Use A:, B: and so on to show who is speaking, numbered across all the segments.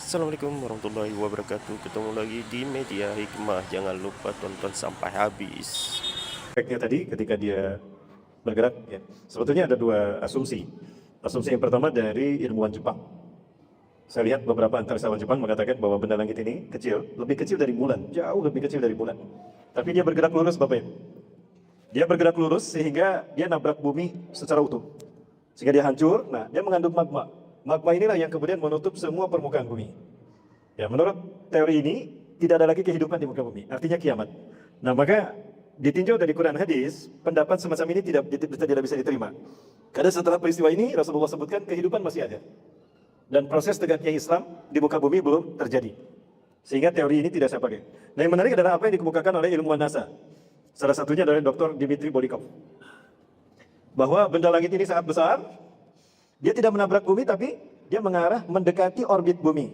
A: Assalamualaikum warahmatullahi wabarakatuh. Ketemu lagi di Media Hikmah. Jangan lupa tonton sampai habis.
B: Efeknya tadi ketika dia bergerak, ya. Sebetulnya ada dua asumsi. Asumsi yang pertama dari ilmuwan Jepang. Saya lihat beberapa antarsawan Jepang mengatakan bahwa benda langit ini kecil, lebih kecil dari bulan, jauh lebih kecil dari bulan. Tapi dia bergerak lurus, Bapak Ibu. Dia bergerak lurus sehingga dia nabrak bumi secara utuh. Sehingga dia hancur, nah dia mengandung magma. Magma inilah yang kemudian menutup semua permukaan bumi. Ya, menurut teori ini tidak ada lagi kehidupan di muka bumi, artinya kiamat. Nah, maka ditinjau dari Quran hadis, pendapat semacam ini tidak bisa diterima. Karena setelah peristiwa ini Rasulullah sebutkan kehidupan masih ada. Dan proses tegaknya Islam di muka bumi belum terjadi. Sehingga teori ini tidak saya pakai. Nah, yang menarik adalah apa yang dikemukakan oleh ilmuwan NASA. Salah satunya adalah Dr. Dmitry Bolikov. Bahwa benda langit ini sangat besar, dia tidak menabrak bumi tapi dia mengarah mendekati orbit bumi.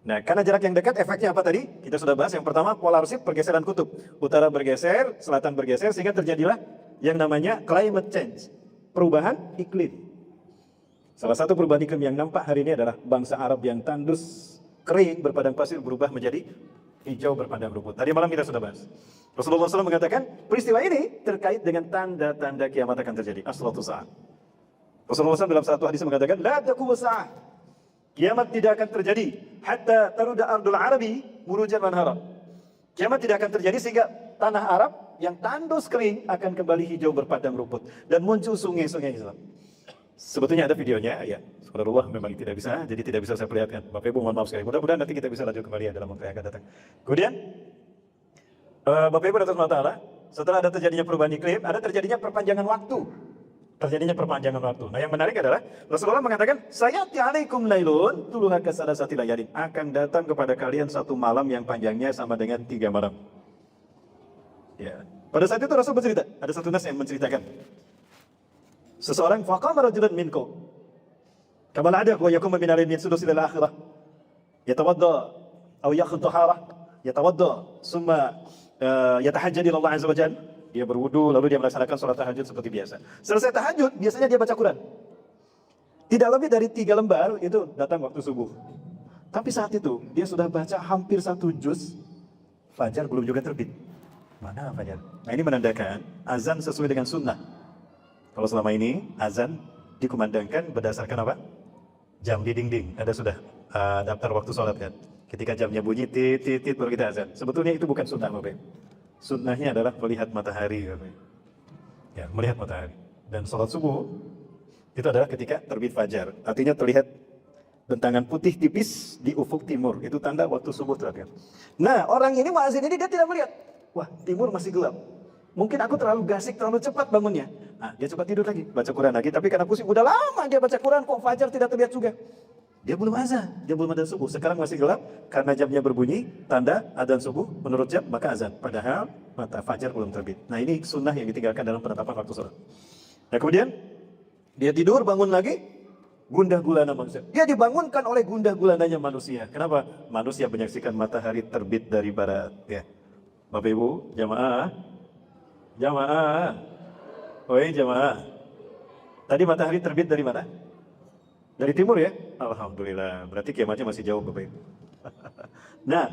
B: Nah, karena jarak yang dekat, efeknya apa tadi? Kita sudah bahas. Yang pertama, polar shift, pergeseran kutub. Utara bergeser, selatan bergeser, sehingga terjadilah yang namanya climate change. Perubahan iklim. Salah satu perubahan iklim yang nampak hari ini adalah bangsa Arab yang tandus, kering, berpadang pasir, berubah menjadi hijau berpadang rumput. Tadi malam kita sudah bahas. Rasulullah SAW mengatakan, peristiwa ini terkait dengan tanda-tanda kiamat akan terjadi. As-salatu sa'ah. Rasulullah SAW dalam satu hadis mengatakan, La taqumu sa'ah. Kiamat tidak akan terjadi hatta taruda ardul arabi murujan manhara. Kiamat tidak akan terjadi sehingga tanah Arab yang tandus kering akan kembali hijau berpadang rumput dan muncul sungai-sungai Islam. Sebetulnya ada videonya, ya. Subhanallah, memang tidak bisa, jadi tidak bisa saya perlihatkan. Bapak Ibu mohon maaf sekali. Mudah-mudahan nanti kita bisa lanjut kembali ya dalam waktu yang akan datang. Kemudian Bapak Ibu Allah, setelah ada terjadinya perubahan iklim, ada terjadinya perpanjangan waktu. Terjadinya perpanjangan waktu. Nah, yang menarik adalah Rasulullah mengatakan, "Sayati alaikum lailun tuluha kasalasati layalin." Akan datang kepada kalian satu malam yang panjangnya sama dengan 3 malam. Ya. Pada saat itu Rasul bercerita, ada satu nas yang menceritakan. Seseorang faqama rajulan minkum. Kama al-'ada wa yakum min al-min sudus ila al-akhirah. Yatawadda aw yakhudhu tahara, yatawadda summa yatahajjad ila Allah azza wa jalla. Dia berwudu, lalu dia melaksanakan sholat tahajud seperti biasa. Selesai tahajud, biasanya dia baca Quran. Tidak lebih dari 3 lembar, itu datang waktu subuh. Tapi saat itu, dia sudah baca hampir 1 juz, fajar belum juga terbit. Mana fajar? Nah, ini menandakan azan sesuai dengan sunnah. Kalau selama ini, azan dikumandangkan berdasarkan apa? Jam di dinding. Ada sudah daftar waktu sholat kan? Ketika jamnya bunyi, tit, baru kita azan. Sebetulnya itu bukan sunnah, Bapak. Sunnahnya adalah melihat matahari. Ya, melihat matahari. Dan sholat subuh itu adalah ketika terbit fajar. Artinya terlihat bentangan putih tipis di ufuk timur. Itu tanda waktu subuh terakhir. Nah, orang ini muazin ini dia tidak melihat. Wah, timur masih gelap. Mungkin aku terlalu gasik, terlalu cepat bangunnya. Nah, dia cepat tidur lagi, baca Quran lagi. Tapi karena pusing, udah lama dia baca Quran, kok fajar tidak terlihat juga. Dia belum azan, dia belum adzan subuh. Sekarang masih gelap karena jamnya berbunyi, tanda adzan subuh menurut jam maka azan. Padahal mata fajar belum terbit. Nah, ini sunnah yang ditinggalkan dalam penetapan waktu sholat. Nah, kemudian dia tidur, bangun lagi, gundah gulana manusia. Dia dibangunkan oleh gundah gulananya manusia. Kenapa? Manusia menyaksikan matahari terbit dari barat. Ya, Bapak Ibu, jamaah, oi jamaah. Tadi matahari terbit dari mana? Dari timur ya? Alhamdulillah. Berarti kiamatnya masih jauh, Bapak Ibu. Nah,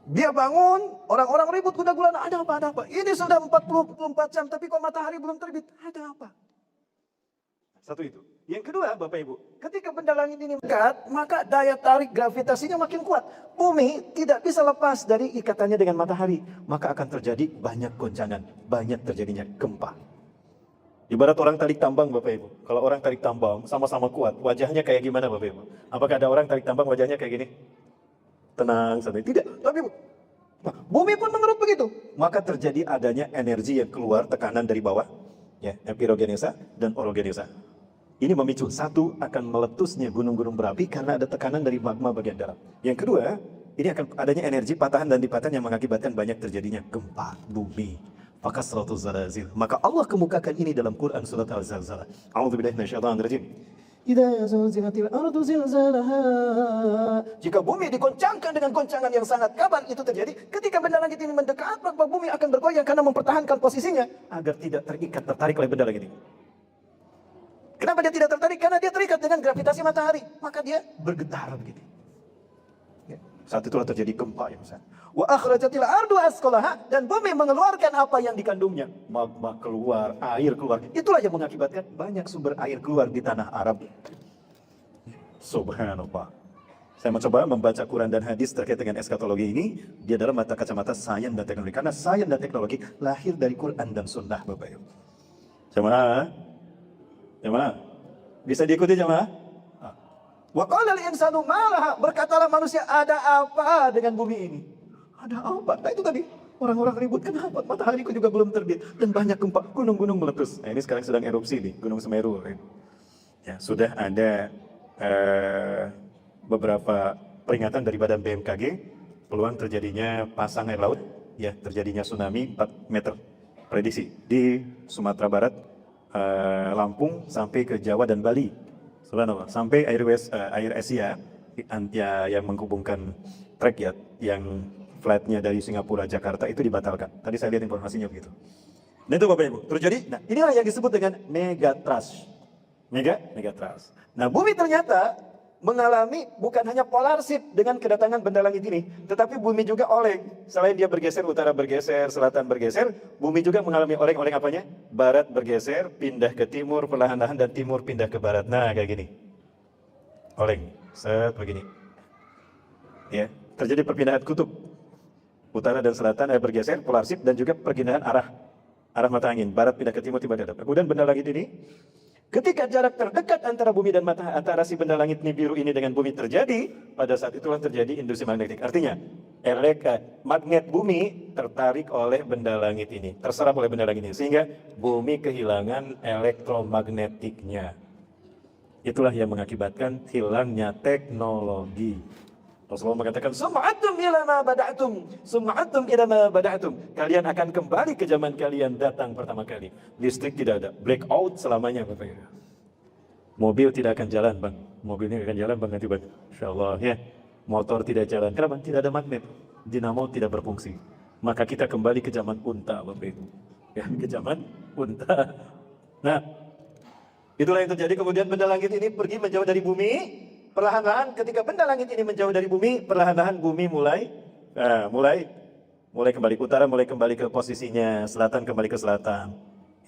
B: dia bangun, orang-orang ribut gundah gulana. Ada apa? Ini sudah 44 jam, tapi kok matahari belum terbit? Ada apa? Satu itu. Yang kedua, Bapak Ibu, ketika benda langit ini dekat, maka daya tarik gravitasinya makin kuat. Bumi tidak bisa lepas dari ikatannya dengan matahari. Maka akan terjadi banyak goncangan, banyak terjadinya gempa. Ibarat orang tarik tambang, Bapak Ibu. Kalau orang tarik tambang sama-sama kuat, wajahnya kayak gimana, Bapak Ibu? Apakah ada orang tarik tambang wajahnya kayak gini? Tenang, santai. Tidak. Tapi bumi pun menurut begitu. Maka terjadi adanya energi yang keluar, tekanan dari bawah, ya, epirogenesa dan orogenesa. Ini memicu, satu, akan meletusnya gunung-gunung berapi karena ada tekanan dari magma bagian dalam. Yang kedua, ini akan adanya energi patahan dan lipatan yang mengakibatkan banyak terjadinya gempa bumi. Fakasratul zalazil. Maka Allah kemukakan ini dalam Quran surat Al-Zalzalah. A'udzubillahi minasyaitonir rajim. Idza zulzilatil ardu zilzalaha. Jika bumi digoncangkan dengan goncangan yang sangat, kapan itu terjadi? Ketika benda langit ini mendekat, maka bumi akan bergoyang karena mempertahankan posisinya agar tidak tertarik oleh benda langit ini. Kenapa dia tidak tertarik? Karena dia terikat dengan gravitasi matahari. Maka dia bergetar begini. Ya. Saat itulah terjadi gempa yang besar. Wa akhrajatil ardu asqalaha, dan bumi mengeluarkan apa yang dikandungnya. Magma keluar, air keluar. Itulah yang mengakibatkan banyak sumber air keluar di tanah Arab. Subhanallah. Saya mencoba membaca Quran dan hadis terkait dengan eskatologi ini. Dia dalam mata kacamata sains dan teknologi. Karena sains dan teknologi lahir dari Quran dan Sunnah, Bapak Ibu. Jemaah, jemaah, bisa diikuti jemaah? Wa qala al-insanu ma laha, berkatalah manusia, ada apa dengan bumi ini? Ada apa? Nah itu tadi, orang-orang ribut, kenapa? Matahari juga belum terbit dan banyak gempa, gunung-gunung meletus. Nah ini sekarang sedang erupsi nih, Gunung Semeru. Ya, sudah ada beberapa peringatan dari Badan BMKG, peluang terjadinya pasang air laut, ya terjadinya tsunami 4 meter. Prediksi di Sumatera Barat, Lampung sampai ke Jawa dan Bali. Subhanallah, sampai air Asia yang menghubungkan trek ya, yang flightnya dari Singapura Jakarta itu dibatalkan. Tadi saya lihat informasinya begitu. Nah itu Bapak Ibu terjadi. Nah inilah yang disebut dengan megatrust. Megatrust. Nah bumi ternyata mengalami bukan hanya polar shift dengan kedatangan benda langit ini, tetapi bumi juga oleng. Selain dia bergeser, utara bergeser, selatan bergeser, bumi juga mengalami oleng apanya? Barat bergeser, pindah ke timur perlahan-lahan, dan timur pindah ke barat. Nah, kayak gini. Oleng, set begini. Ya, terjadi perpindahan kutub. Utara dan selatan bergeser, polar shift, dan juga perpindahan arah mata angin. Barat pindah ke timur, kemudian benda langit ini, ketika jarak terdekat antara bumi dan matahari, antara si benda langit biru ini dengan bumi terjadi, pada saat itulah terjadi induksi magnetik. Artinya, magnet bumi tertarik oleh benda langit ini, terserap oleh benda langit ini, sehingga bumi kehilangan elektromagnetiknya. Itulah yang mengakibatkan hilangnya teknologi. Rasulullah mengatakan, Sum'atum ila ma bada'tum, Sum'atum ila ma bada'tum. Kalian akan kembali ke zaman kalian datang pertama kali. Listrik tidak ada, blackout selamanya Bapak Ibu. Mobil tidak akan jalan Bang. Mobilnya akan jalan Bang nanti Bang. Insyaallah ya. Motor tidak jalan. Kenapa? Tidak ada magnet. Dinamo tidak berfungsi. Maka kita kembali ke zaman unta Bapak Ibu. Ya, ke zaman unta. Nah, itulah yang terjadi. Kemudian benda langit ini pergi menjauh dari bumi. Perlahan-lahan ketika benda langit ini menjauh dari bumi, perlahan-lahan bumi mulai kembali ke utara, mulai kembali ke posisinya, selatan kembali ke selatan.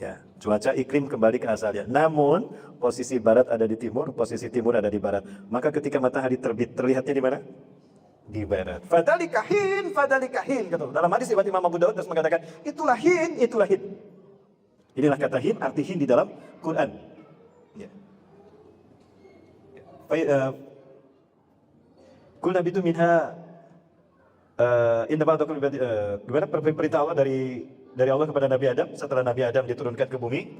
B: Ya, cuaca iklim kembali ke asalnya. Namun posisi barat ada di timur, posisi timur ada di barat. Maka ketika matahari terbit, terlihatnya di mana? Di barat. Fadhalika hin, kata. Dalam hadis riwayat Imam Abu Daud terus mengatakan, itulah hin. Inilah kata hin, arti hin di dalam Quran. Ya. Kul Nabi itu minha gimana perintah Allah dari Allah kepada Nabi Adam setelah Nabi Adam diturunkan ke bumi.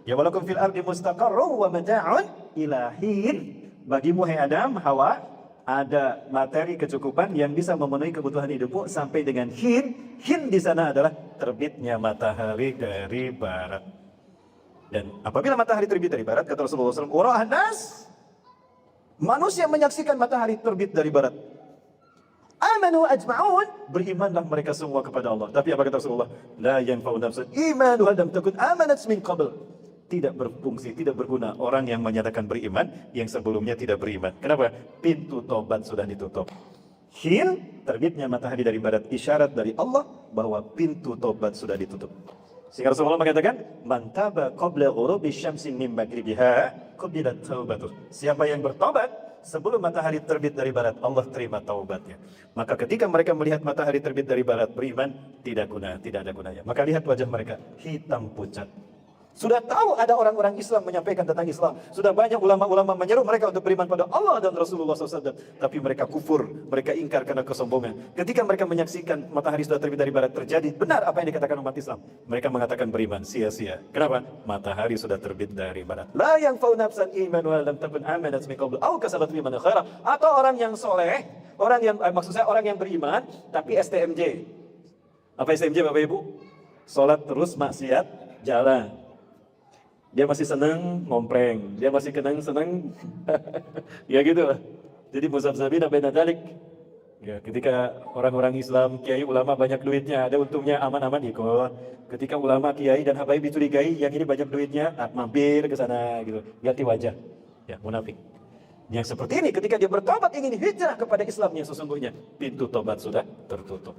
B: Ya walakum fil ardi mustaqarrun wa mata'un ilahin. Bagimu hai Adam, Hawa, ada materi kecukupan yang bisa memenuhi kebutuhan hidupmu sampai dengan hin. Hin di sana adalah terbitnya matahari dari barat. Dan apabila matahari terbit dari barat, kata Rasulullah SAW, wara'an nas, manusia menyaksikan matahari terbit dari barat. Amanu ajma'un, berimanlah mereka semua kepada Allah. Tapi apa kata Rasulullah? La yanfa'u nafsan imanuha lam takun amanat min qabl. Tidak berfungsi, tidak berguna orang yang menyatakan beriman yang sebelumnya tidak beriman. Kenapa? Pintu tobat sudah ditutup. Hin, terbitnya matahari dari barat, isyarat dari Allah bahwa pintu tobat sudah ditutup. Sehingga Rasulullah mengatakan, man taba qabla ghurubi syamsi min maghribiha qubilat taubatuh. Siapa yang bertobat sebelum matahari terbit dari barat, Allah terima taubatnya. Maka ketika mereka melihat matahari terbit dari barat, beriman tidak ada gunanya. Maka lihat wajah mereka hitam pucat. Sudah tahu ada orang-orang Islam menyampaikan tentang Islam. Sudah banyak ulama-ulama menyeru mereka untuk beriman pada Allah dan Rasulullah SAW. Tapi mereka kufur, mereka ingkar karena kesombongan. Ketika mereka menyaksikan matahari sudah terbit dari barat terjadi, benar apa yang dikatakan umat Islam. Mereka mengatakan beriman, sia-sia. Kenapa? Matahari sudah terbit dari barat. La yang fau nafsan imanuha lam takun amanat min qabl aw kasabat fi man khaira. Atau orang yang soleh, maksud saya orang yang beriman, tapi STMJ. Apa STMJ Bapak Ibu? Sholat terus, maksiat jalan. Dia masih senang ngompreng, dia masih senang ya gitu lah. Jadi muzabzabina baina dzalik. Ya, ketika orang-orang Islam, kiai ulama banyak duitnya, ada untungnya aman-aman ikut. Ketika ulama, kiai dan habaib dicurigai, yang ini banyak duitnya, mampir ke sana gitu, ganti wajah. Ya, munafik. Yang seperti ini ketika dia bertobat ingin hijrah kepada Islam yang sesungguhnya, pintu tobat sudah tertutup.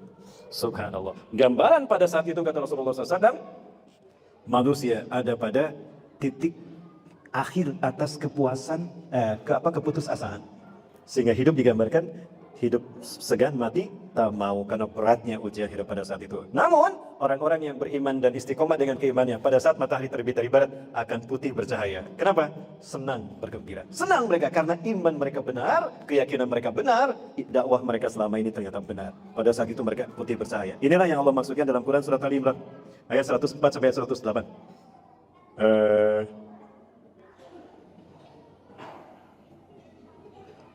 B: Subhanallah. Gambaran pada saat itu kata Rasulullah SAW, manusia ada pada titik akhir atas kepuasan, keputusasaan. Sehingga hidup digambarkan hidup segan, mati tak mau, karena beratnya ujian hidup pada saat itu. Namun orang-orang yang beriman dan istiqomah dengan keimannya pada saat matahari terbit dari barat akan putih bercahaya. Kenapa? Senang, bergembira. Senang mereka karena iman mereka benar, keyakinan mereka benar, dakwah mereka selama ini ternyata benar. Pada saat itu mereka putih bercahaya. Inilah yang Allah maksudkan dalam Quran surat Ali Imran ayat 104 sampai ayat 108.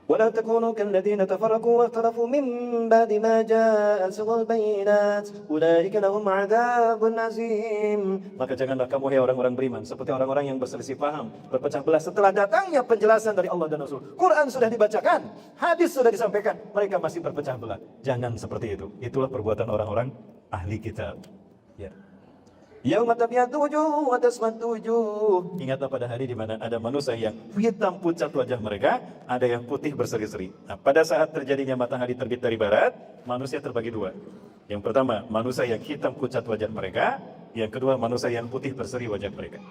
C: ولا تكونوا كالذين تفرقوا واختلفوا من بعد ما جاءتهم البينات أولئك لهم عذاب عظيم.
B: Maka janganlah kamu hai orang-orang beriman seperti orang-orang yang berselisih paham, berpecah belah setelah datangnya penjelasan dari Allah dan Rasul. Quran sudah dibacakan, hadis sudah disampaikan, mereka masih berpecah belah. Jangan seperti itu. Itulah perbuatan orang-orang ahli kitab. Ya.
C: Yauma tabyaddu wujuh wa taswaddu wujuh.
B: Ingatlah pada hari di mana ada manusia yang hitam pucat wajah mereka, ada yang putih berseri-seri. Nah, pada saat terjadinya matahari terbit dari barat, manusia terbagi dua. Yang pertama, manusia yang hitam pucat wajah mereka. Yang kedua, manusia yang putih berseri wajah mereka.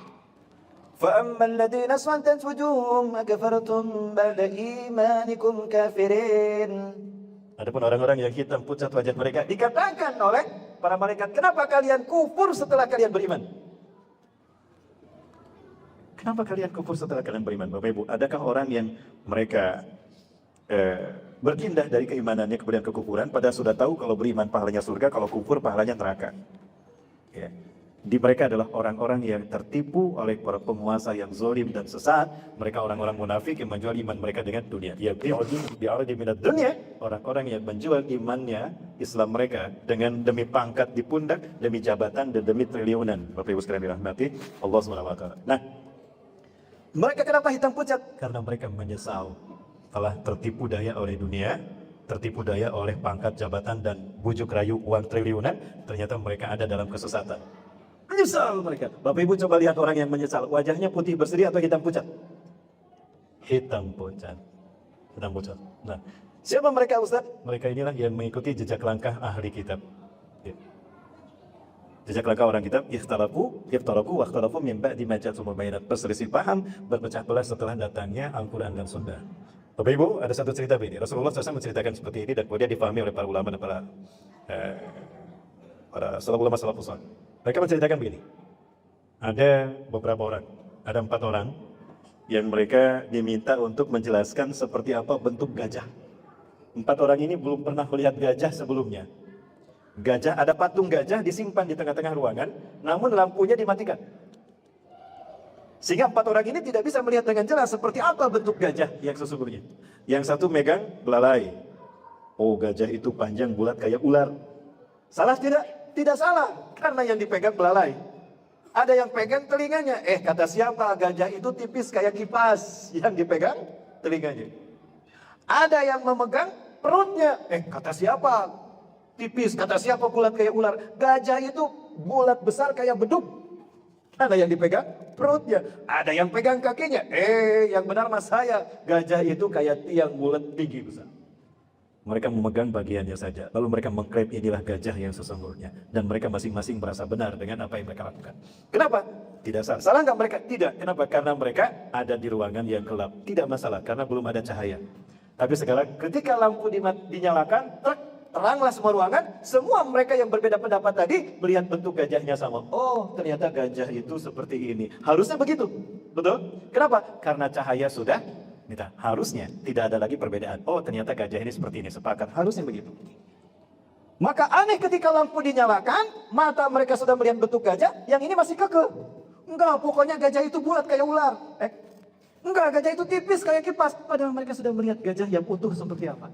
C: فأما الذين اسودت وجوههم أكفرتم بعد إيمانكم كافرين.
B: Adapun orang-orang yang hitam pucat wajah mereka, dikatakan oleh para malaikat, kenapa kalian kufur setelah kalian beriman? Kenapa kalian kufur setelah kalian beriman, Bapak Ibu? Adakah orang yang mereka berpindah dari keimanannya kemudian kekufuran, padahal sudah tahu kalau beriman pahalanya surga, kalau kufur pahalanya neraka? Ya. Di mereka adalah orang-orang yang tertipu oleh para penguasa yang zalim dan sesat. Mereka orang-orang munafik yang menjual iman mereka dengan dunia. Ya, bi'ardi minad dunya, orang-orang yang menjual imannya, Islam mereka dengan demi pangkat di pundak, demi jabatan dan demi triliunan. Bapak Ibu sekalian dirahmati Allah SWT. Nah, mereka kenapa hitam pucat? Karena mereka menyesal telah tertipu daya oleh dunia, tertipu daya oleh pangkat jabatan dan bujuk rayu uang triliunan. Ternyata mereka ada dalam kesesatan. Menyesal mereka. Bapak Ibu coba lihat orang yang menyesal. Wajahnya putih berseri atau hitam pucat? Hitam pucat. Hitam pucat. Nah, siapa mereka Ustaz? Mereka inilah yang mengikuti jejak langkah ahli kitab. Ya. Jejak langkah orang kitab, iftaraku wa ikhtalafu min ba'di ma ja'atuhumul bayinat. Berselisih paham, berpecah belah setelah datangnya Al-Quran dan Sunnah. Bapak Ibu, ada satu cerita begini. Rasulullah SAW menceritakan seperti ini dan kemudian difahami oleh para ulama dan para ulama salafus saleh. Mereka menceritakan begini, ada beberapa orang, ada 4 orang yang mereka diminta untuk menjelaskan seperti apa bentuk gajah. 4 orang ini belum pernah melihat gajah sebelumnya. Gajah, ada patung gajah disimpan di tengah-tengah ruangan, namun lampunya dimatikan. Sehingga 4 orang ini tidak bisa melihat dengan jelas seperti apa bentuk gajah yang sesungguhnya. Yang satu megang belalai. Oh, gajah itu panjang bulat kayak ular. Salah tidak? Tidak salah, karena yang dipegang belalai. Ada yang pegang telinganya. Kata siapa? Gajah itu tipis kayak kipas. Yang dipegang telinganya. Ada yang memegang perutnya. Kata siapa? Tipis. Kata siapa? Bulat kayak ular. Gajah itu bulat besar kayak beduk. Ada yang dipegang perutnya. Ada yang pegang kakinya. Yang benar mas saya. Gajah itu kayak tiang bulat tinggi besar. Mereka memegang bagiannya saja. Lalu mereka mengklaim inilah gajah yang sesungguhnya. Dan mereka masing-masing merasa benar dengan apa yang mereka lakukan. Kenapa? Tidak salah. Salah nggak mereka? Tidak. Kenapa? Karena mereka ada di ruangan yang gelap. Tidak masalah, karena belum ada cahaya. Tapi sekarang ketika lampu dinyalakan, teranglah semua ruangan. Semua mereka yang berbeda pendapat tadi melihat bentuk gajahnya sama. Oh, ternyata gajah itu seperti ini. Harusnya begitu. Betul? Kenapa? Karena cahaya sudah harusnya tidak ada lagi perbedaan. Oh, ternyata gajah ini seperti ini, sepakat. Harusnya begitu. Maka aneh ketika lampu dinyalakan, mata mereka sudah melihat bentuk gajah, yang ini masih kekeh. Enggak, pokoknya gajah itu bulat kayak ular. Enggak, gajah itu tipis kayak kipas. Padahal mereka sudah melihat gajah yang utuh seperti apa.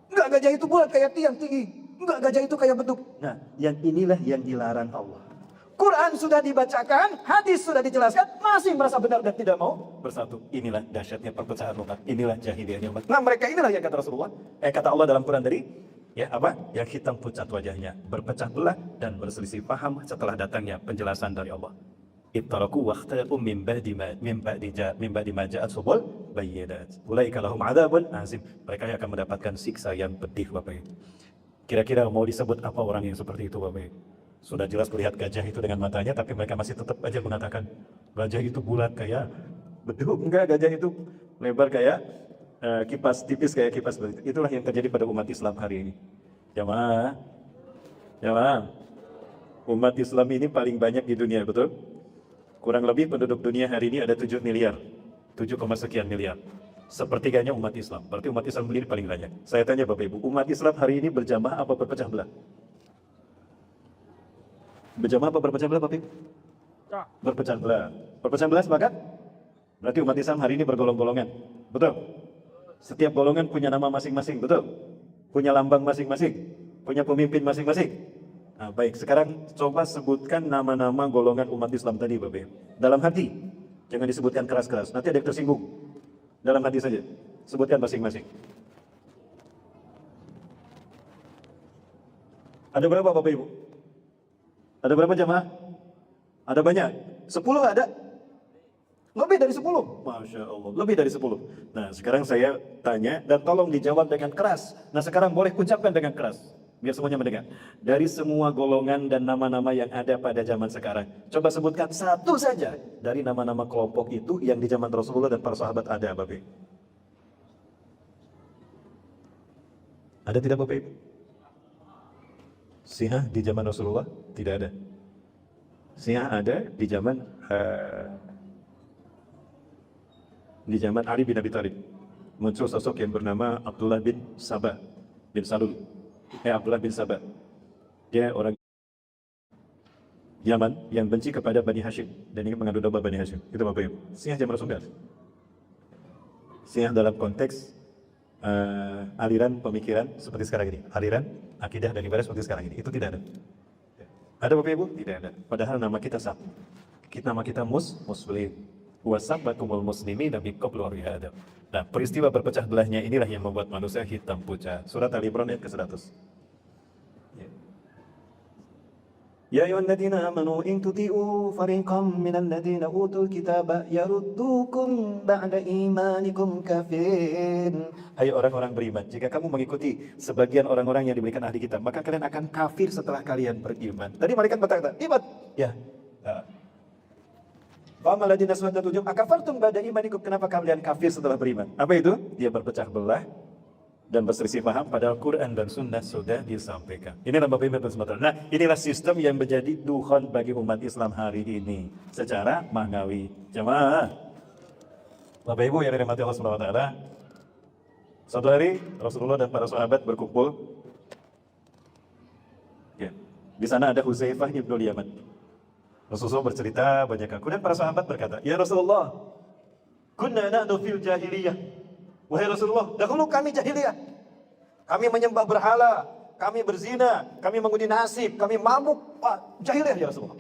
B: Enggak, gajah itu bulat kayak tiang tinggi. Enggak, gajah itu kayak bentuk. Nah, yang inilah yang dilarang Allah. Quran sudah dibacakan, hadis sudah dijelaskan, masih merasa benar dan tidak mau bersatu. Inilah dahsyatnya perpecahan umat. Inilah jahiliyahnya umat. Nah, mereka inilah yang kata Rasulullah, kata Allah dalam Quran tadi, ya apa? Yang hitam pucat wajahnya, berpecah belah dan berselisih paham setelah datangnya penjelasan dari Allah. Ittaraku waqta'u min ba'di ma ja'atuhumul bayyinat. Ulaika lahum 'adzabun azim. Mereka yang akan mendapatkan siksa yang pedih, Bapak Ibu. Kira-kira mau disebut apa orang yang seperti itu, Bapak Ibu? Sudah jelas melihat gajah itu dengan matanya, tapi mereka masih tetap aja mengatakan gajah itu bulat kayak beduk. Enggak, gajah itu lebar kayak kipas, tipis kayak kipas. Itulah yang terjadi pada umat Islam hari ini. Jamaah, umat Islam ini paling banyak di dunia, betul? Kurang lebih penduduk dunia hari ini ada 7 miliar, 7, sekian miliar. Sepertiganya umat Islam, berarti umat Islam sendiri paling banyak. Saya tanya Bapak Ibu, umat Islam hari ini berjamaah apa berpecah belah? Berjamaah apa berpecah belah, Bapak Ibu? Berpecah belah. Berpecah belah sepakat? Berarti umat Islam hari ini bergolong-golongan. Betul? Setiap golongan punya nama masing-masing, betul? Punya lambang masing-masing, punya pemimpin masing-masing. Nah, baik, sekarang coba sebutkan nama-nama golongan umat Islam tadi, Bapak Ibu. Dalam hati, jangan disebutkan keras-keras, nanti ada yang tersinggung. Dalam hati saja, sebutkan masing-masing. Ada berapa, Bapak Ibu? Ada berapa jamaah? Ada banyak? 10 ada? Lebih dari 10? Masya Allah, lebih dari 10. Nah, sekarang saya tanya dan tolong dijawab dengan keras. Nah, sekarang boleh ucapkan dengan keras, biar semuanya mendengar. Dari semua golongan dan nama-nama yang ada pada zaman sekarang, coba sebutkan satu saja dari nama-nama kelompok itu yang di zaman Rasulullah dan para sahabat ada, Bapak Ibu. Ada tidak, Bapak Ibu? Syiah di zaman Rasulullah tidak ada. Syiah ada di zaman Ali bin Abi Thalib. Muncul sosok yang bernama Abdullah bin Sabah bin Salul. Abdullah bin Sabah. Dia orang Yaman yang benci kepada Bani Hashim dan ingin mengadu domba Bani Hashim. Itu Bapak Ibu. Syiah zaman Rasulullah. Syiah dalam konteks aliran pemikiran seperti sekarang ini, aliran akidah dan ibadah seperti sekarang ini, itu tidak ada. Ada Bapak Ibu? Tidak ada. Padahal nama kita satu. Nama kita Muslim. Wasabbakumul muslimin min qablu Adam. Nah, peristiwa berpecah belahnya inilah yang membuat manusia hitam pucat. Surat Ali Imran ayat ke-100. Ya ayyuhalladzina amanu in tuti'u fariqam minal ladzina utul kitaba yaruddukum ba'da imanikum kafirin. Hai orang-orang beriman, jika kamu mengikuti sebagian orang-orang yang diberikan ahli kitab, maka kalian akan kafir setelah kalian beriman. Tadi malaikat berkata, iman. Ya. Fa'amal ladzina aswadatu wujuhum akafartum ba'da imanikum, kenapa kalian kafir setelah beriman? Apa itu? Dia berpecah belah dan berselisih paham, padahal Quran dan Sunnah sudah disampaikan. Inilah Bapak Ibu dan Saudara. Nah, inilah sistem yang menjadi dukhon bagi umat Islam hari ini secara maknawi. Jemaah, Bapak Ibu yang dirahmati Allah Subhanahu wa taala, suatu hari Rasulullah dan para sahabat berkumpul. Ya, di sana ada Hudzaifah ibnul Yaman. Rasulullah bercerita banyak hal. Kemudian para sahabat berkata, "Ya Rasulullah, kunna na'nu fil jahiliyah." Wahai Rasulullah, dahulu kami jahiliyah. Kami menyembah berhala, kami berzina, kami mengundi nasib, kami mabuk. Jahiliyah ya Rasulullah.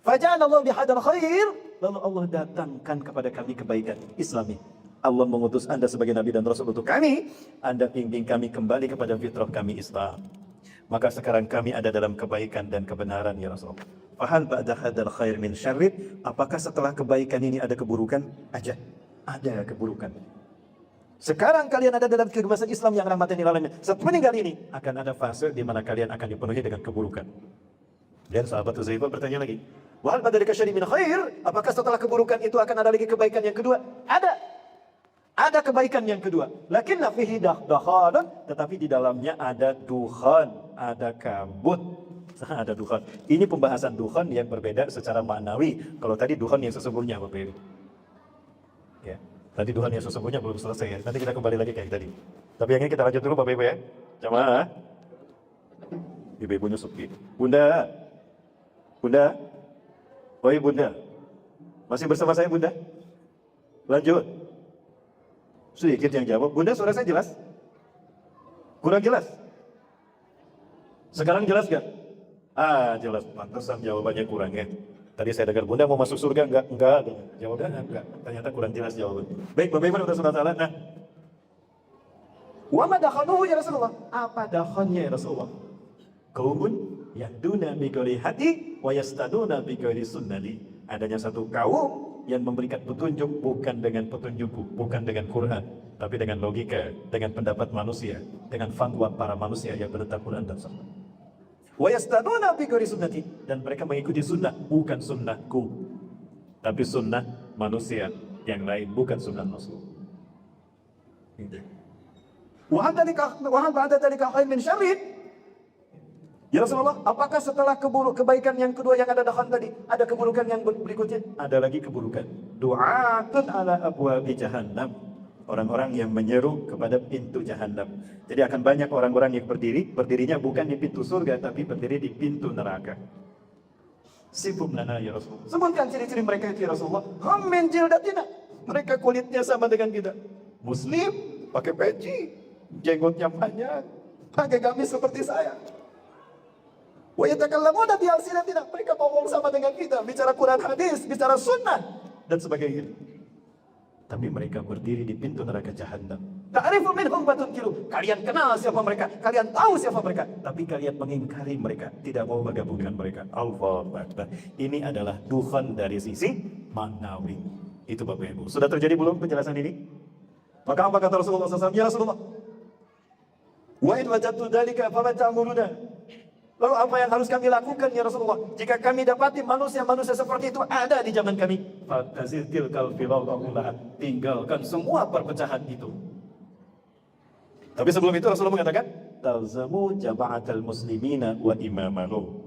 B: Faja'ana Allah bihadal khair. Lalu Allah datangkan kepada kami kebaikan Islami. Allah mengutus Anda sebagai Nabi dan Rasul untuk kami. Anda bimbing kami kembali kepada fitrah kami Islam. Maka sekarang kami ada dalam kebaikan dan kebenaran ya Rasulullah. Fahal ba'da hadal khair min syarrid. Apakah setelah kebaikan ini ada keburukan? Ada keburukan. Sekarang kalian ada dalam kebebasan Islam yang rahmatan lil alamin. Sepeninggal ini akan ada fase di mana kalian akan dipenuhi dengan keburukan. Dan sahabat Hudzaifah bertanya lagi, "Wa hal badalika syarri min khair?" Apakah setelah keburukan itu akan ada lagi kebaikan yang kedua? Ada kebaikan yang kedua. Lakinna fihi dakhalun, tetapi di dalamnya ada dukhan, ada kabut. Ada dukhan. Ini pembahasan dukhan yang berbeda secara maknawi. Kalau tadi dukhan yang sesungguhnya, Bapak Ibu. Ya. Tadi Tuhan yang sesungguhnya belum selesai ya. Nanti kita kembali lagi kayak tadi. Tapi yang ini kita lanjut dulu Bapak Ibu ya. Jamaah. Ibu-ibunya sepi. Bunda. Oh iya Bunda. Masih bersama saya Bunda? Lanjut. Sedikit yang jawab. Bunda suara saya jelas? Kurang jelas? Sekarang jelas gak? Jelas, pantesan jawabannya kurang ya. Tadi saya dengar Bunda mau masuk surga, enggak. Jawabannya enggak. Ternyata kurang jelas jawaban. Baik, Bapak Ibu dan Saudara, nah, wa ma dakhaluhu ya Rasulullah. Apa dakhannya ya Rasulullah? Qaumun yahduna bi ghairi hadi wa yastaduna bi ghairi sunnati. Adanya satu kaum yang memberikan petunjuk bukan dengan petunjukku, bukan dengan Quran, tapi dengan logika, dengan pendapat manusia, dengan fatwa para manusia yang menentang Quran dan Sunnah. Wa yastaduna bi ghairi sunnati, dan mereka mengikuti sunnah, bukan sunnahku, tapi sunnah manusia yang lain, bukan sunnah Rasul. Wa hal ba'da dzalika khair min syarrin. Ya Rasulullah, apakah setelah kebaikan yang kedua yang ada dakhan tadi, ada keburukan yang berikutnya? Ada lagi keburukan. Du'atun ala abwabi jahannam. Orang-orang yang menyeru kepada pintu jahannam. Jadi akan banyak orang-orang yang berdirinya bukan di pintu surga, tapi berdiri di pintu neraka. Sifum lana ya Rasulullah. Sebutkan ciri-ciri mereka itu ya Rasulullah. Hum min jildatina. Mereka kulitnya sama dengan kita. Muslim, pakai peci, jenggotnya banyak, pakai gamis seperti saya. Wa yatakallamuna bi alsinatina, mereka ngomong sama dengan kita, bicara Quran hadis, bicara sunnah dan sebagainya. Tapi mereka berdiri di pintu neraka jahanam. Ta'rifu minhum fatunkiru. Kalian kenal siapa mereka, kalian tahu siapa mereka, tapi kalian mengingkari mereka, tidak mau bergabung dengan mereka. Allahu Akbar. Ini adalah dukhan dari sisi manawi. Itu Bapak Ibu. Sudah terjadi belum penjelasan ini? Maka apa kata Rasulullah SAW? Ya Rasulullah, wa in wajadtu dzalika fama ta'muruna? Lalu apa yang harus kami lakukan ya Rasulullah? Jika kami dapati manusia-manusia seperti itu ada di zaman kami, fatazil tilkal filawahullah, tinggalkan semua perpecahan itu. Tapi sebelum itu Rasulullah mengatakan, talzamu jama'atal muslimina wa imamahum.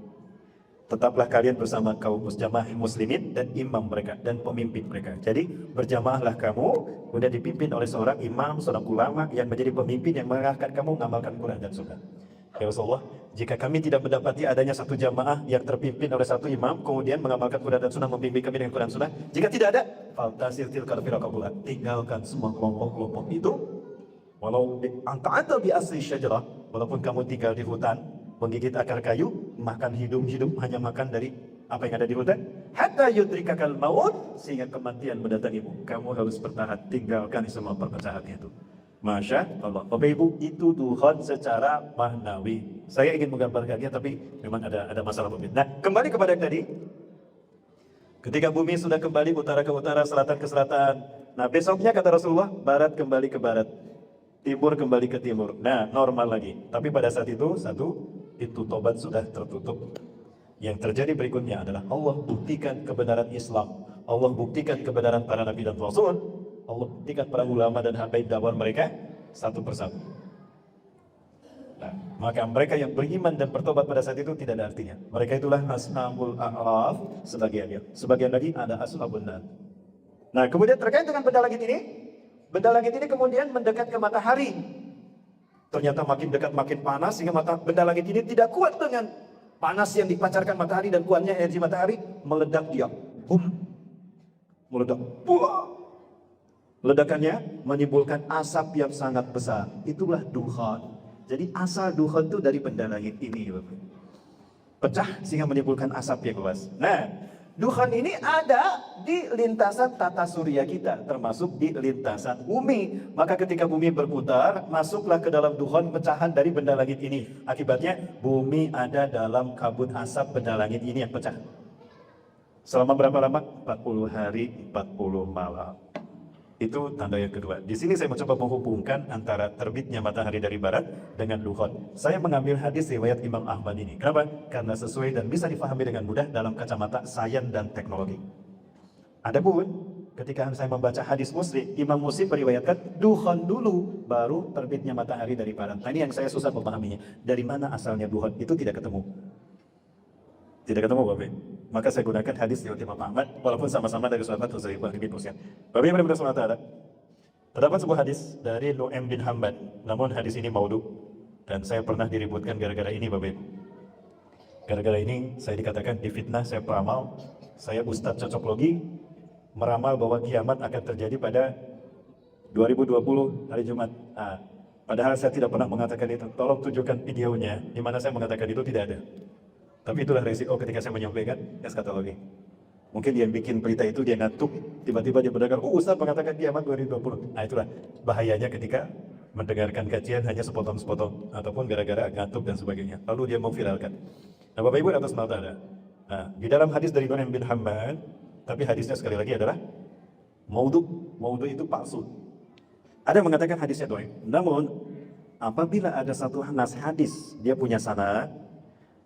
B: Tetaplah kalian bersama kaum jamaah muslimin dan imam mereka dan pemimpin mereka. Jadi berjamaahlah kamu, kemudian dipimpin oleh seorang imam, seorang ulama yang menjadi pemimpin yang mengarahkan kamu mengamalkan Quran dan Sunnah. Ya Rasulullah, jika kami tidak mendapati adanya satu jamaah yang terpimpin oleh satu imam, kemudian mengamalkan Quran dan Sunnah, membimbing kami dengan Quran dan Sunnah, jika tidak ada, faltasir tilkal firaqabullah, tinggalkan semua kelompok-kelompok itu, walau anta bi asli syajarah, walaupun kamu tinggal di hutan, menggigit akar kayu, makan hidup hanya makan dari apa yang ada di hutan, hatta yudrikakal maut, sehingga kematian mendatangimu, kamu harus bertahan, tinggalkan semua perpecahan itu. Masya Allah, Bapak Ibu, itu Tuhan secara mahnawi. Saya ingin menggambarkannya, tapi memang ada masalah Bapak. Nah, kembali kepada yang tadi. Ketika bumi sudah kembali utara ke utara, selatan ke selatan. Nah, besoknya kata Rasulullah, barat kembali ke barat, timur kembali ke timur. Nah, normal lagi. Tapi pada saat itu, pintu tobat sudah tertutup. Yang terjadi berikutnya adalah Allah buktikan kebenaran Islam. Allah buktikan kebenaran para nabi dan rasul. Allah buktikan para ulama dan habaib dakwah mereka satu persatu. Nah, maka mereka yang beriman dan bertobat pada saat itu tidak ada artinya. Mereka itulah ashabul a'raf sebagiannya. Sebagian lagi ada ashabun nar. Nah, kemudian terkait dengan benda langit ini kemudian mendekat ke matahari. Ternyata makin dekat makin panas sehingga benda langit ini tidak kuat dengan panas yang dipancarkan matahari dan kuatnya energi matahari, meledak dia. Meledak. Buah. Ledakannya menimbulkan asap yang sangat besar. Itulah dukhan. Jadi asal dukhan itu dari benda langit ini, Bapak. Pecah sehingga menimbulkan asap yang luas. Nah, dukhan ini ada di lintasan tata surya kita, termasuk di lintasan bumi. Maka ketika bumi berputar, masuklah ke dalam dukhan pecahan dari benda langit ini. Akibatnya bumi ada dalam kabut asap benda langit ini yang pecah. Selama berapa lama? 40 hari, 40 malam. Itu tanda yang kedua. Di sini saya mencoba menghubungkan antara terbitnya matahari dari barat dengan dukhan. Saya mengambil hadis riwayat Imam Ahmad ini. Kenapa? Karena sesuai dan bisa dipahami dengan mudah dalam kacamata sains dan teknologi. Adapun ketika saya membaca hadis Muslim, Imam Muslim meriwayatkan dukhan dulu, baru terbitnya matahari dari barat. Nah, ini yang saya susah memahaminya. Dari mana asalnya dukhan? Itu tidak ketemu. Tidak ketemu, Bapak. Maka saya gunakan hadis riwayat Imam Ahmad, walaupun sama-sama dari sahabat Huzaifah bin Usain. Bapak yang benar-benar SWT, terdapat sebuah hadis dari Nu'aim bin Hamad, namun hadis ini maudhu, dan saya pernah diributkan gara-gara ini, Bapak. Gara-gara ini saya dikatakan difitnah, saya peramal, saya ustadz cocoklogi, meramal bahwa kiamat akan terjadi pada 2020 hari Jumat. Padahal saya tidak pernah mengatakan itu. Tolong tunjukkan videonya, di mana saya mengatakan itu tidak ada. Tapi itulah resiko ketika saya menyampaikan eskatologi. Mungkin yang bikin berita itu dia ngantuk, tiba-tiba dia mendengar, Ustaz mengatakan kiamat 2020. Nah itulah bahayanya ketika mendengarkan kajian hanya sepotong-sepotong, ataupun gara-gara ngantuk dan sebagainya. Lalu dia memviralkan. Nah Bapak Ibu atas nama ada. Nah, di dalam hadis dari Nu'aim bin Hammad, tapi hadisnya sekali lagi adalah maudhu itu palsu. Ada yang mengatakan hadisnya dhaif. Namun, apabila ada satu nas hadis, dia punya sanad,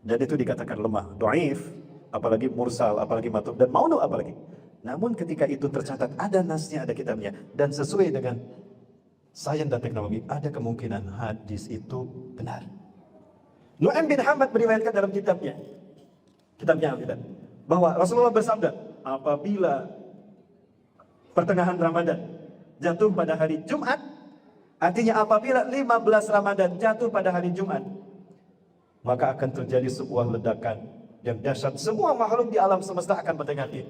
B: dan itu dikatakan lemah, dhaif, apalagi mursal, apalagi matruk, dan maudhu apalagi. Namun ketika itu tercatat, ada nasnya, ada kitabnya, dan sesuai dengan sains dan teknologi, ada kemungkinan hadis itu benar. Nu'aim bin Hammad meriwayatkan dalam kitabnya Al-Kitab, bahwa Rasulullah bersabda, apabila pertengahan Ramadan jatuh pada hari Jumat, artinya apabila 15 Ramadan jatuh pada hari Jumat, maka akan terjadi sebuah ledakan yang dahsyat. Semua makhluk di alam semesta akan mendengarnya.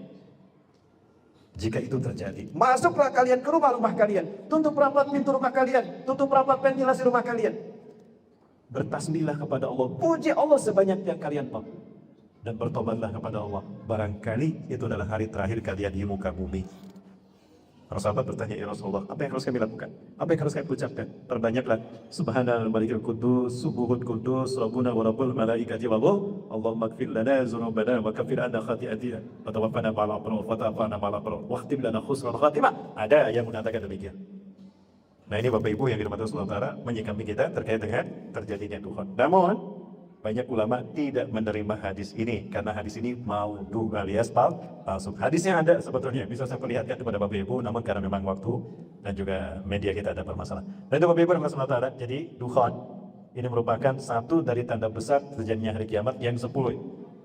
B: Jika itu terjadi, masuklah kalian ke rumah-rumah kalian, tutup rapat pintu rumah kalian, tutup rapat ventilasi rumah kalian, bertasbihlah kepada Allah, puji Allah sebanyak yang kalian mampu, dan bertobatlah kepada Allah. Barangkali itu adalah hari terakhir kalian di muka bumi. Para sahabat bertanya, ya Rasulullah, apa yang harus kami lakukan? Apa yang harus kami ucapkan? Perbanyaklah Subhanal Malikul Qudus, Subuhul Qudus, Rabbuna wa Rabbul Malaikati wa Ruh, Allahumma gfir lana dzunubana wa kaffir anna khati'atina wa tawaffana ma'al abrar wa ta'afana ma'al abrar wa khtim lana husnul khatimah. Ada yang mengatakan demikian. Nah ini Bapak Ibu yang dirahmati Allah Ta'ala menyikapi kita terkait dengan terjadinya Tuhan. Namun banyak ulama tidak menerima hadis ini karena hadis ini maudhu alias palsu. Hadisnya ada sebetulnya, bisa saya perlihatkan kepada Bapak Ibu, namun karena memang waktu dan juga media kita ada bermasalah. Dan itu Bapak Ibu yang Allah Ta'ala, jadi Dukhan ini merupakan satu dari tanda besar terjadinya hari kiamat yang 10.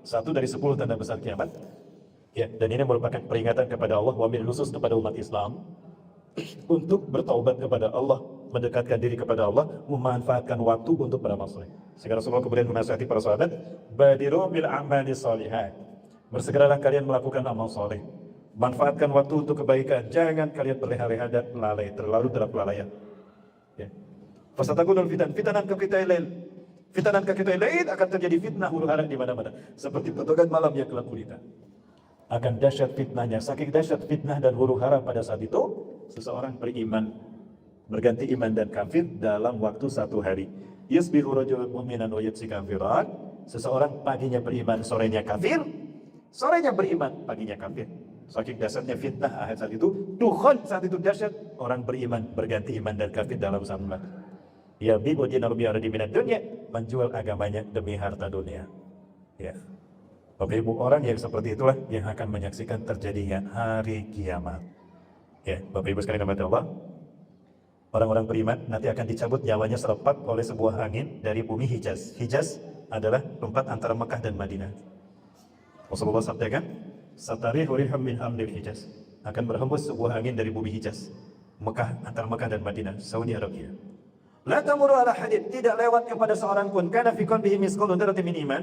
B: Satu dari 10 tanda besar kiamat. Ya, dan ini merupakan peringatan kepada Allah, wabil khusus kepada umat Islam, untuk bertaubat kepada Allah, mendekatkan diri kepada Allah, memanfaatkan waktu untuk beramal soleh. Sehingga Rasulullah kemudian menasihati para sahabat, badiru bil a'mali sholihat. Bersegeralah kalian melakukan amal soleh. Manfaatkan waktu untuk kebaikan. Jangan kalian berleha-leha dan lalai, terlalu dalam kelalaian. Ya. Fasatakunul fitanan ke kita ilail. Fitanan ke kita ilail akan terjadi fitnah huru-hara di mana-mana. Seperti potongan malam yang gelap gulita. Akan dahsyat fitnahnya. Saking dahsyat fitnah dan huru-hara pada saat itu, seseorang beriman, berganti iman dan kafir dalam waktu satu hari. Yusbihu rajulun mu'minan wa yumsi kafiran. Seseorang paginya beriman, sorenya kafir. Sorenya beriman, paginya kafir. Saking dahsyatnya fitnah akhir saat itu, Tuhan saat itu dahsyat, orang beriman, berganti iman dan kafir dalam satu malam. Ya bi'u dinahu bi'aradi minad dunya, menjual agamanya demi harta dunia. Ya. Bapak Ibu, orang yang seperti itulah yang akan menyaksikan terjadinya hari kiamat. Ya, Bapak Ibu sekalian rahmati Allah, orang-orang beriman nanti akan dicabut nyawanya serempak oleh sebuah angin dari bumi Hijaz. Hijaz adalah tempat antara Mekah dan Madinah. Rasulullah sabdakan, "Satarihu riham min amril Hijaz." Akan berhembus sebuah angin dari bumi Hijaz, Mekah, antara Mekah dan Madinah, Saudi Arabia. La tamuru ala hadid, tidak lewat kepada seorang pun kana fi qalbihi misqalun dzarratin min iman,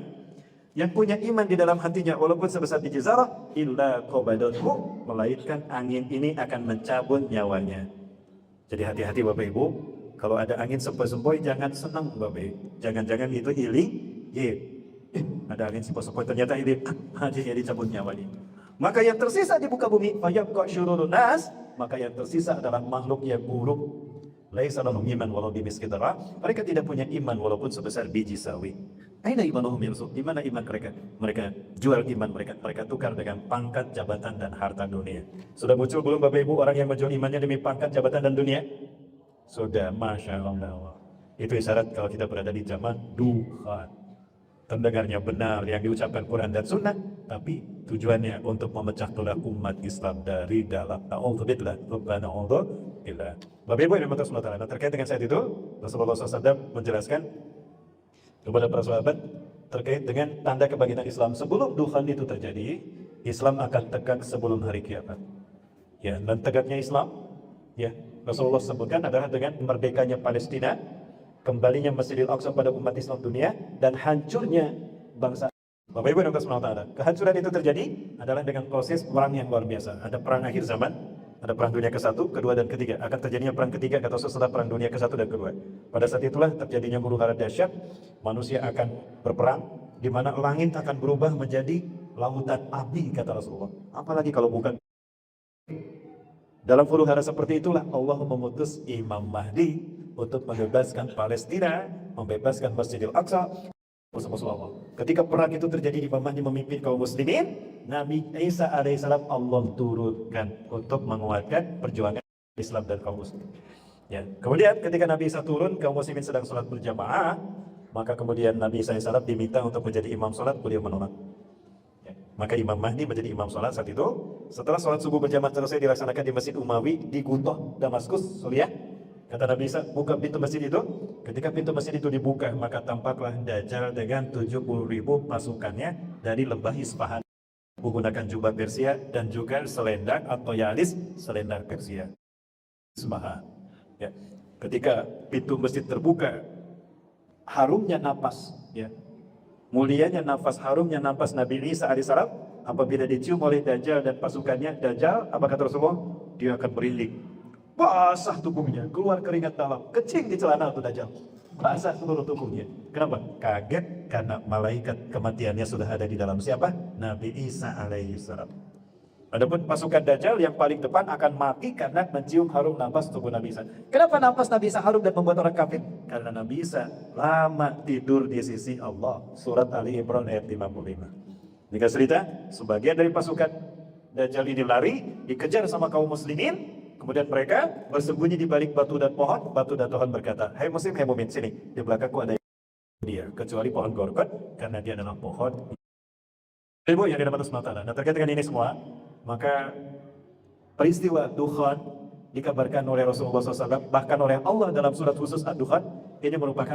B: yang punya iman di dalam hatinya walaupun sebesar biji zarah, illa qabadathu, melainkan angin ini akan mencabut nyawanya. Jadi hati-hati Bapak Ibu, kalau ada angin sepoi-sepoi jangan senang Bapak Ibu. Jangan-jangan itu iling, ada angin sepoi-sepoi ternyata iling, hatinya dicabut nyawanya. Maka yang tersisa di muka bumi, fayabqa syururun nas, maka yang tersisa adalah makhluk yang buruk. Laisa lahum iman walau bimisqi dzarrah. Mereka tidak punya iman walaupun sebesar biji sawi. Aina imanuhum yusuf? Di mana iman mereka? Mereka jual iman mereka tukar dengan pangkat, jabatan, dan harta dunia. Sudah muncul belum Bapak Ibu orang yang menjual imannya demi pangkat, jabatan, dan dunia? Sudah, Masya Allah. Itu isyarat kalau kita berada di zaman Dukhan. Terdengarnya benar yang diucapkan Quran dan Sunnah, tapi tujuannya untuk memecah belah umat Islam dari dalam. Na'udzubillah, Rabbana na'udzubillah. Bapak Ibu yang dimatakan Allah Ta'ala, terkait dengan saat itu, Rasulullah SAW menjelaskan kepada para sahabat terkait dengan tanda kebangkitan Islam. Sebelum Dukhan itu terjadi, Islam akan tegak sebelum hari kiamat. Ya, dan tegaknya Islam, ya, Rasulullah sebutkan adalah dengan merdekanya Palestina, kembalinya Masjidil Aqsa pada umat Islam dunia, dan hancurnya bangsa. Bapak Ibu yang Allah, kehancuran itu terjadi adalah dengan proses perang yang luar biasa. Ada perang akhir zaman, ada perang dunia ke-1, kedua, dan ketiga. Akan terjadinya perang ketiga atau setelah perang dunia ke-1 dan kedua. Pada saat itulah terjadinya huru-hara dahsyat, manusia akan berperang, di mana langit akan berubah menjadi lautan api, kata Rasulullah. Apalagi kalau bukan. Dalam huru-hara seperti itulah Allah memutus Imam Mahdi untuk membebaskan Palestina, membebaskan Masjidil Aqsa. Ketika perang itu terjadi, Imam Mahdi memimpin kaum muslimin, Nabi Isa alaihissalam Allah turunkan untuk menguatkan perjuangan Islam dan kaum muslimin. Ya. Kemudian ketika Nabi Isa turun, kaum muslimin sedang sholat berjamaah, maka kemudian Nabi Isa alaihissalam diminta untuk menjadi imam sholat, beliau menolak. Ya. Maka Imam Mahdi menjadi imam sholat saat itu. Setelah sholat subuh berjamaah selesai dilaksanakan di Masjid Umawi di Gutoh, Damaskus, Suriah. Kata Nabi Isa, buka pintu masjid itu. Ketika pintu masjid itu dibuka, maka tampaklah Dajjal dengan 70.000 pasukannya dari lembah Isfahan, menggunakan jubah Persia dan juga selendang atau yalis, selendang Persia. Isfahan. Ya. Ketika pintu masjid terbuka, harumnya nafas, ya, mulianya nafas, harumnya nafas Nabi Isa alaihissalam apabila dicium oleh Dajjal dan pasukannya. Dajjal, apa kata Rasulullah? Dia akan merinding, basah tubuhnya, keluar keringat dalam, kencing di celana itu Dajjal, basah seluruh tubuhnya. Kenapa? Kaget karena malaikat kematiannya sudah ada di dalam siapa? Nabi Isa alaihissalam. Adapun pasukan Dajjal yang paling depan akan mati karena mencium harum nafas tubuh Nabi Isa. Kenapa nafas Nabi Isa harum dan membuat orang kafir? Karena Nabi Isa lama tidur di sisi Allah. Surat Ali Imran ayat 55. Jika cerita, sebagian dari pasukan Dajjal ini lari, dikejar sama kaum muslimin. Kemudian mereka bersembunyi di balik batu dan pohon. Batu dan Tuhan berkata, "Hai muslim, hai mumin, sini. Di belakangku ada dia, kecuali pohon gorgot, karena dia adalah pohon ilmu yang dirahmati Allah." Nah, terkait dengan ini semua, maka peristiwa Dukhan dikabarkan oleh Rasulullah SAW, bahkan oleh Allah dalam surat khusus Ad-Dukhan, ini merupakan